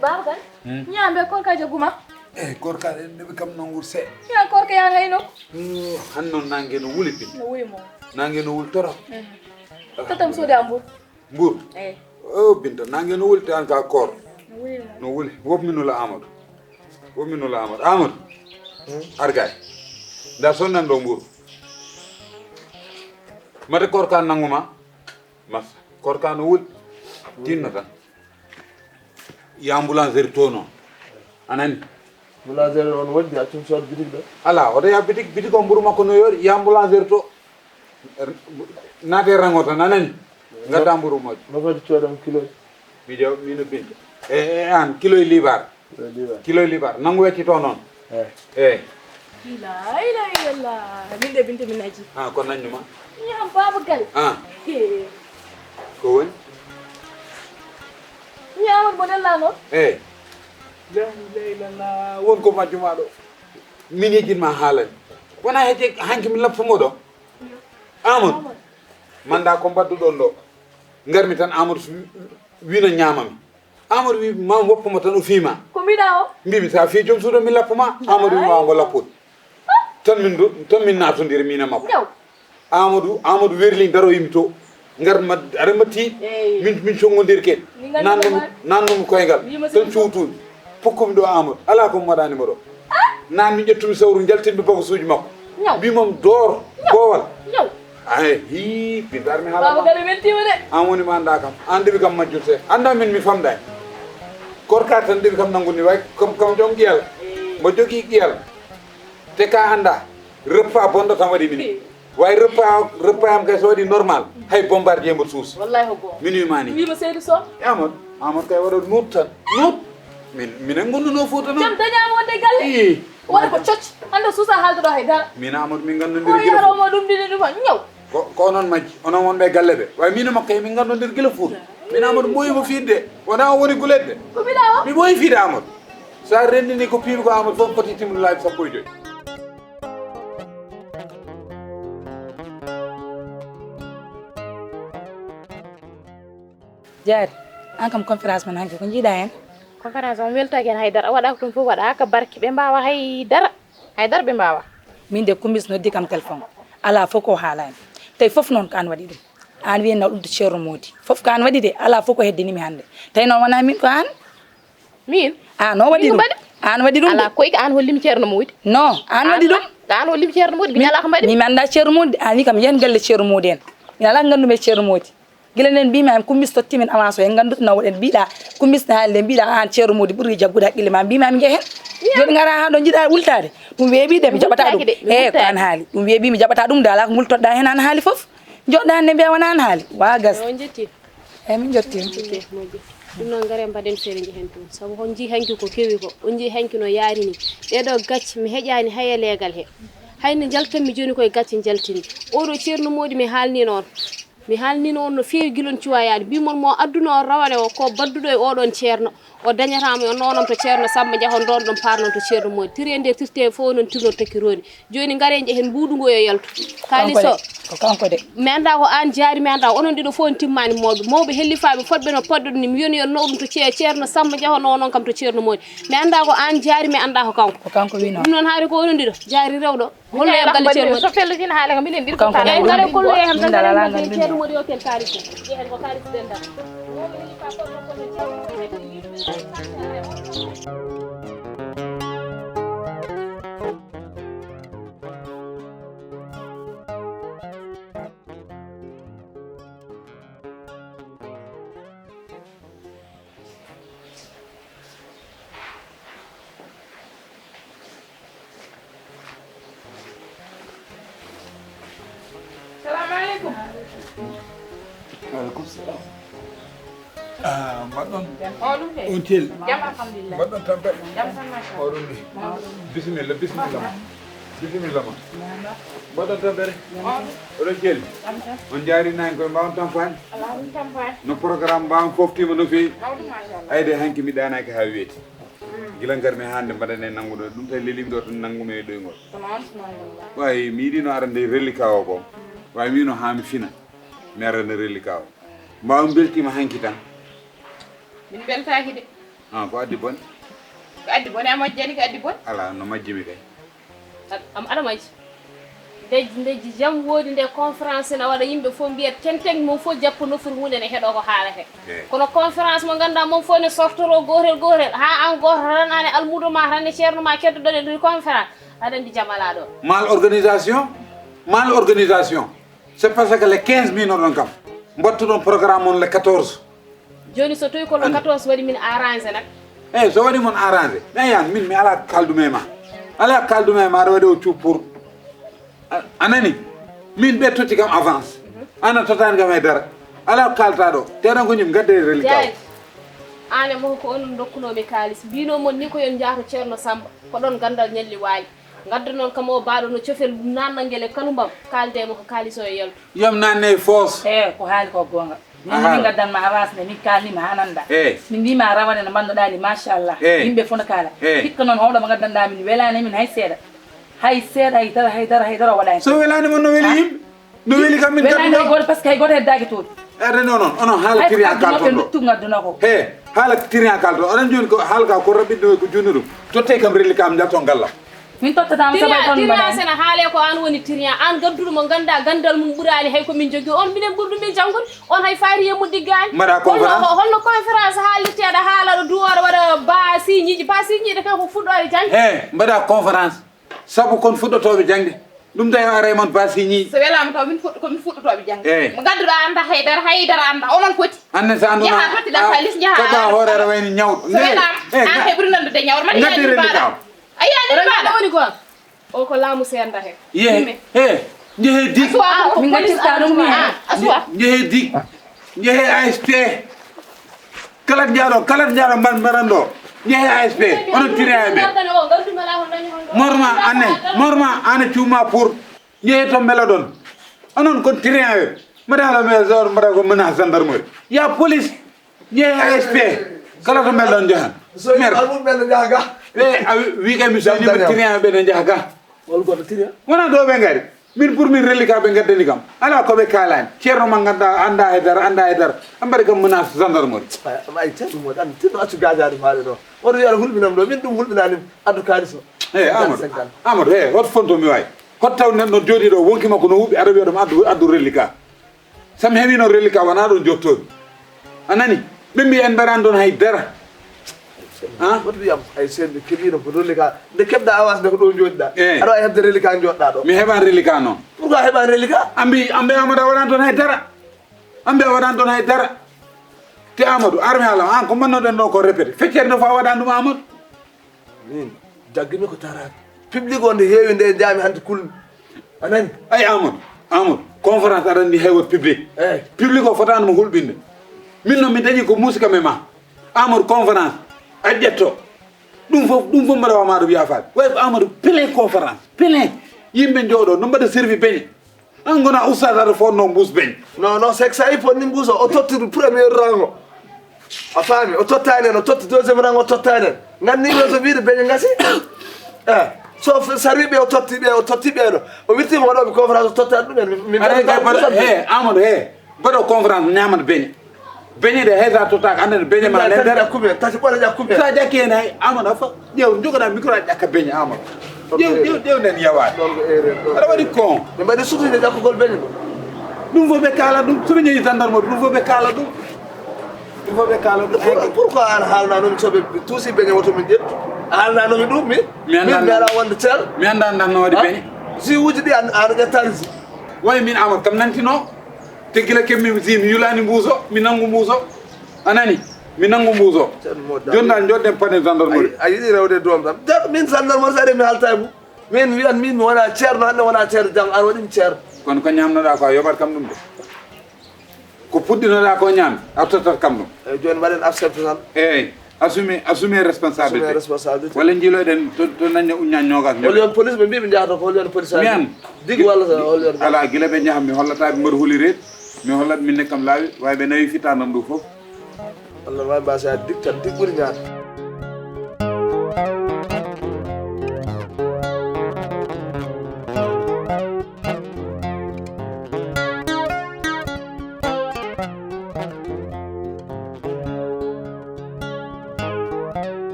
Babacar. Ñambe Koorka joguma. Koorka ne be kam nangul se. Ya Koorka ya ngay no. Hanno nange no wuli bi. No wuli mo. Nange no wul toro. Tatam so da mbur. Mbur. Oh binta nange no wuli tan ka koor. No wuli mo. No wuli. Wop minu la Amadou. Wop minu la Amadou. Amadou. Argay. Da son nan do mbur. Mate Koorka nanguma. Mas Koorka no wul. Tinata. Ya ambulancier tono. Anani. Ambulancier on wadi acum so bitik da. Ala oda ya bitik on buru makko no yor ya ambulancier to. Nate rangota nanani. Ngata mburu mo. No fadi chodam kilo. Video mino bin. An kilo libar. Kilo libar. Nangu wetti to non. La. Minde binte minaji. Ko nanyu ma. Ñam Babacar. Ko won. Ñamon model la no. La won ko majjuma do. Mini jin ma halan. Wona hete hanki mi lappo modo. Amadou. Manda ko baddu don do. Ngarmi tan Amadou wina ñamami. Amadou wi ma woppo mo tan o fiima. Ko mi dawo. Mbimi sa fi jom suudo mi lappo ma. Amadou wi ma ngo lapput. Tan min natondiri mina makko. Amadou werli daro yimito. Ngar ma aramati min songondir ken nannum koyngal tan cuutuñ pokkum do Amadou ala ko modani mo do nan mi jettumi sawru jaltinmi bako suuji makko bi mom door bowal ay hi bindar mi hala Babacar mentima de amoni ma anda kam andi bi kam majjute anda min mi famday Koorka tan debi kam nanguni way kam jom giyal mo jogi giyal te ka anda repa bonda tan wadi min way repa am kay so di normal hay bombardier mo tous wallahi hogo minuit mani wi ma seydou so Amadou kay waro nut tan nut min ngonno no foto no jam daña wonde galle wala ko cioc ando susa haldo do hay dara min Amadou min ganno o ndir yaro mo dum dini dum ñew ko non majji onon wonbe galle be way min makkay min ganno ndir gila foto min Amadou moyi mo fiide wona woni guledde ko mi dawo mi moyi fiide Amadou sa rendini ko piimi ko Amadou fof poti timdu laabi sappo e joyi Jari an kam conférence man hanki ko jiida hen conférence on weltaki hen haydara waɗa ko ɗum fof waɗa ka barki ɓe mbawa haydara ɓe mbawa min de kumbis noddi kam téléphone ala fof ko haalani tawi fof noon ko an waɗi ɗum an wiyen nawɗumde ceerno Mody fof ko an waɗi de ala fof ko heddinimi hande tawi noon wona min ko an min an o waɗi ɗum an waɗi ɗum ala koy ko an hollimi ceerno Mody non an waɗi ɗum ko an hollimi ceerno Mody min ala ko mbaɗi min anda ceerno Mody an wi kam yen galle ceerno Mody en min ala gandume ceerno Mody gila nen mbima am kummis tottimin avance o en ganduto nawoɗen mbiɗa kummisne haalde mbiɗa an ceerno Mody ɓuuri jaggude haqqille ma mbima mi jehen joni gara ha ɗo jiiɗa wultade ɗum weeɓide mi jaɓata ɗum ko an haali ɗum weeɓi mi jaɓata ɗum da ala ko multoɗɗa hen an haali foof joɗɗa hande mbiya wona an haali wagas on jetti min jetti ɗum noon gare mbaɗen feere jehen toon saabu on jii hanki ko kewi ko on jii hanki no yaari ni ɗeɗo gacce mi heƴani haye leegal he hayno jaltanmi joni koye gacce jaltini oɗo ceerno Mody mi haalnino on no feewi gilon cuwayade mbimon mo adduno o rawane o ko badduɗo e oɗon ceerno o dañatamo yo nonon to ceerno Samba jahon ɗon ɗon parnon to ceerno Mody tirende tirte fof noon tirno takkironi joni gare jehen mbuɗu ngo yo yaltu kalis o ko kanko de mi anda ko an jaari mi anda onon ɗiɗo fof en timmani mawɓe hellifaɓe fodɓe no podɗo ni mi yoni yo no ɗum to ceerno Samba jahon nonon kam to ceerno Mody mi anda ko an jaari mi anda ko kanko wi noon ɗum noon haari ko onon ɗiɗo jaari rewɗo hollo e galle ceerno Mody so fellutina haala kam minen kanko e ngare kollo e ham tan min ceerno Mody o ken kalis jehen ko kalis denda salaamaaleykum. waaleykum salaam. mbaɗɗon Oɗum he. on tel Jam alhamdulillah. mbaɗɗon tampe Jam tan machallah. oɗon ni bisimilla bisimilla ma bisimilla ma mbaɗɗon tampere oɗon celli Jam tan. on jaari nani koye mbawon tampani Alhamdulillah tampani. no programme mbawon foftima no fewi Mawɗum machallah. ayde hanki mi ɗanaki ha weeti gila garmi hande mbaɗane nannguɗo ɗum tawi lelimi ɗo tan nanngumi e ɗoygol Noon subhanallah. wayi mi yiɗino arande reliquat o ko wawi mino ha mi fina mi arane reliquat o mbawon beltima hanki tan Min beltaki de. ko addi bone Ko addi bone a majjani ko addi bone. ala no majjimi kay am aɗa majji ndeji jam woodi nde conférence ne waɗa yimɓe fof mbiyat tenteng mum fof jappa nofuru hunde ne heeɗo ko haalate kono conférence mo ganduɗa mum fof ne softoro gotel ha an goto tan ane almudo ma tan e ceerno ma keddoɗon e ɗi conférence aɗa andi jam ala ɗo mal organisation c'est parce que le 15 min oɗon kam mbattuɗon programme on le 14 joni so tawi ko le 14 waɗi min arrangé nak eyyi so waɗi mon arrangé mais yan min mi ala kaldume ma ala kaldume ma aɗa waɗi o cuup pour anani min ɓe totti kam avance ana totani kam e dara ala kalta ɗo teɗon ko ñim gadde reliquat jayi ane mo ko onon dokkunomi kalis mbinomon ni ko yon jaato ceerno samba ko ɗon gandal ñalli waali gadda noon kam o mbaɗo no cofel nannangel e kalumbam kaaldemo ko kalis o e yaltu yom nanne foos ko haali ko gonga min gaddanma avance nde min kalnima ha nanda min mbima rawane no mbannoɗa ni machallah yimɓe fof no kaala hikka noon howɗoma gaddanɗa min welani min hay seeɗa haydara waɗani so welani mon no weli yimɓe no weli kam min welani hay goto par ce que hay goto heddaki toon erde non onon haala tirian kalton ɗo luttu gadduna ko haala tirian kalton oɗon joni ko haalka ko raɓɓiɗo ko junni ɗum totte kam relli kam jalton gallam min tottatama saɓay tan tirian sene haale ko an woni tirian an gadduɗo mo ganda gandal mum ɓuurani hay komin jogui on minen ɓuuri ɗumin janggode on hay faari yemmude diggani mbaɗa conférence holno conférence haalirteɗo haalaɗo duwoɗo waɗa basiñiji basiñiɗe kan ko fuɗɗode jangde mbaɗa conférence saabu kon fuɗɗotoɓe jangde ɗum tawi ara mon basiñi So welama taw komin fuɗɗotoɓe jangde. Mo gadduɗa anda haydara anda onon poti. anne sa anduna Jaha tottiɗa kalis jaha. kaba hoorere wayni ñawɗo So welama an heɓuri nandude ñawr mbaɗa yani mbaɗa. Ayani mbaɗa woni ko o ko laamu senda he jehe dig min gaccirta ɗum mi asuwa. jehe dig jehe ASP kala jaaɗo mbaɗanɗo jehe ASP onon tiriyaɓe morma ane cuuma pour jehe to mbela ɗon onon kon tiriyaɓe mbaɗa ala maison mbaɗa ko menace gendarmerie ya police jehe ASP kala to mbelɗon jahan so almum ɓe no jaha ga a wi kay mi soñima tiriyaɓe ne jaha ga wol goto tiria wona ɗo ɓe gari min pour min reliquat ɓe gaddani kam ala koɓe kalani ceerno ma ganduɗa anda e dara an mbaɗi kam menace gendarmerie ay ceerno moɗi andi tinno accu gajade faade ɗo oto wiyata hulɓinam ɗo min ɗum hulɓinanim addu kalis o amadou hoto fontomi wawi hot taw neɗɗo jooɗi ɗo wonkima ko no huuɓi aɗa wiya ɗum addu reliquat sami heewi noon reliquat wona ɗon jottomi anani ɓe mbi en mbaɗani ɗon hay dara woto wiyam ay seeɗe keeɓino ko reliquat nde keɓɗa avance nde ko ɗo jooɗiɗa aɗa wawi hebde reliquat joɗɗa ɗo mi heɓani reliquat noon pourquoi heɓani reliquat ambi amadou a waɗani ɗon hay dara ambi a waɗani ɗon hay dara te amadou armi halam an ko mannoɗen ɗo ko répété feccere nde fo a waɗani ɗum amadou min jaggimi ko tarade public o nde heewi nde jaami hannde kulmi anani ay amadou conférence aɗa andi heewot public eyyi public o fotani mo hulɓinde min noon mi dañi ko musika me ma amadou conférence a ƴetto ɗum fof mbaɗa wamaɗo wiya faade way ko amadou plein conférence plein yimɓe jooɗo no mbaɗa servi beñe an gona oustad aɗa fonno mbuus beñe non c'est que sa yi fonni mbuus o totti premier rang o a faami o tottani en o totti deuxiéme rang o tottani en gandino to wiide beñe gasi so sarwiɓe o totti ɓeɗo o wirtima waɗoɓe conférence o tottani ɗumen amadou mbaɗo conférence ñamata beñe de haysa tottaka andene beñe ma nder ƴakkumen tati ɓole ƴakkumen sa ƴakki hen hay amadou a fa ƴeew jogoɗa micro a ƴakka beñe amadou ƴewnen yawade ɗon ko erreur aɗa waɗi con ɓe mbaɗi sutude ƴakkugol beñe ɗo ɗum fof ɓe kaala ɗum soɓe jeeyi gendarmerie ɗum fof ɓe kaala ɗum pourquoi an haalnanomi soɓe tuusi beñe woto min ƴettu a haalnanomi ɗum min ala wonde tel mi anda no waɗi beñe si uji ɗi ano ƴettani si way min amadou kam nantino te gila kemmi si mi yulani mbuuso mi nanggu mbuuso anani mi nanggu mbuuso joni noon jodden pane gendarmerie a yiɗi rewde doom ɗam min gendarmerie sa ari mi halta e mum min wiyan min mi wona ceerno hannde wona ceerno jam an waɗimi ceerno kono ko ñamnoɗa ko a yoɓat kam ɗum de ko puɗɗinoɗa ko ñaam a tottat kam ɗum eyyi joni mbaɗen accepté tan eyyi assumé responsabilité responsabilité walla jiiloɗen to daña uññan ñogas hol yon police ɓe mbi ɓe jahata ko hol yon police mi an digi walla hol yon ala guila ɓe jaaha mi hollataɓe mbaɗa holireede mi hollat minne kam laawi way ɓe nawi fitanam ɗum foof Allah wawi mbasa dig tan dig ɓuuri ñaata